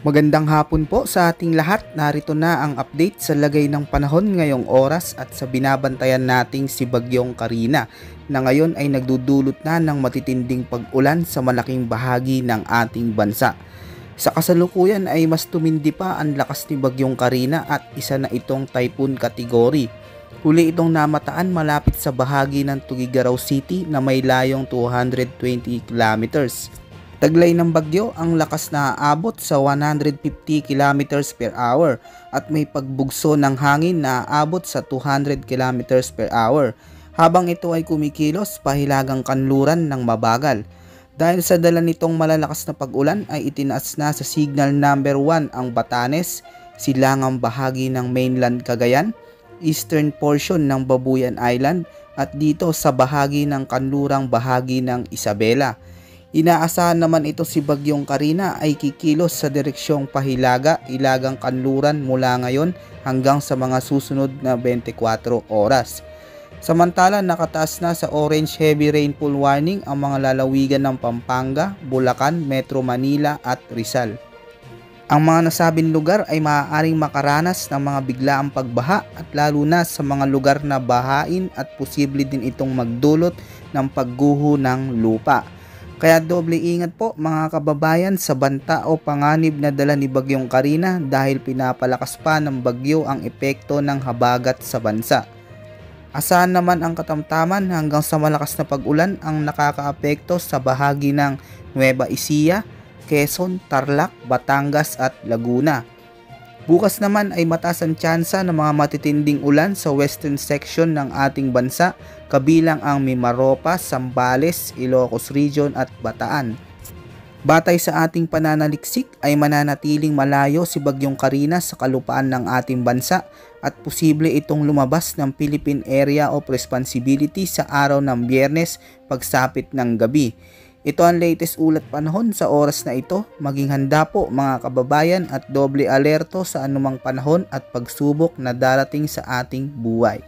Magandang hapon po sa ating lahat. Narito na ang update sa lagay ng panahon ngayong oras at sa binabantayan nating si Bagyong Carina na ngayon ay nagdudulot na ng matitinding pag-ulan sa malaking bahagi ng ating bansa. Sa kasalukuyan ay mas tumindi pa ang lakas ni Bagyong Carina at isa na itong typhoon category. Huli itong namataan malapit sa bahagi ng Tuguegarao City na may layong 220 kilometers. Taglay ng bagyo ang lakas na aabot sa 150 kilometers per hour at may pagbugso ng hangin na aabot sa 200 kilometers per hour habang ito ay kumikilos pahilagang kanluran ng mabagal. Dahil sa dala nitong malalakas na pag-ulan ay itinaas na sa signal number 1 ang Batanes, silangang bahagi ng mainland Cagayan, eastern portion ng Babuyan Island at dito sa bahagi ng kanlurang bahagi ng Isabela. Inaasahan naman ito si Bagyong Carina ay kikilos sa direksyong pahilaga, ilagang kanluran mula ngayon hanggang sa mga susunod na 24 oras. Samantala nakataas na sa orange heavy rainfall warning ang mga lalawigan ng Pampanga, Bulacan, Metro Manila at Rizal. Ang mga nasabing lugar ay maaaring makaranas ng mga biglaang pagbaha at lalo na sa mga lugar na bahain at posible din itong magdulot ng pagguho ng lupa. Kaya doble ingat po mga kababayan sa banta o panganib na dala ni Bagyong Carina dahil pinapalakas pa ng bagyo ang epekto ng habagat sa bansa. Asahan naman ang katamtaman hanggang sa malakas na pag-ulan ang nakakaapekto sa bahagi ng Nueva Ecija, Quezon, Tarlac, Batangas at Laguna. Bukas naman ay mataas ang tsansa ng mga matitinding ulan sa western section ng ating bansa kabilang ang Mimaropa, Zambales, Ilocos Region at Bataan. Batay sa ating pananaliksik ay mananatiling malayo si Bagyong Carina sa kalupaan ng ating bansa at posible itong lumabas ng Philippine Area of Responsibility sa araw ng Biyernes pagsapit ng gabi. Ito ang latest ulat panahon sa oras na ito. Maging handa po mga kababayan at doble alerto sa anumang panahon at pagsubok na darating sa ating buhay.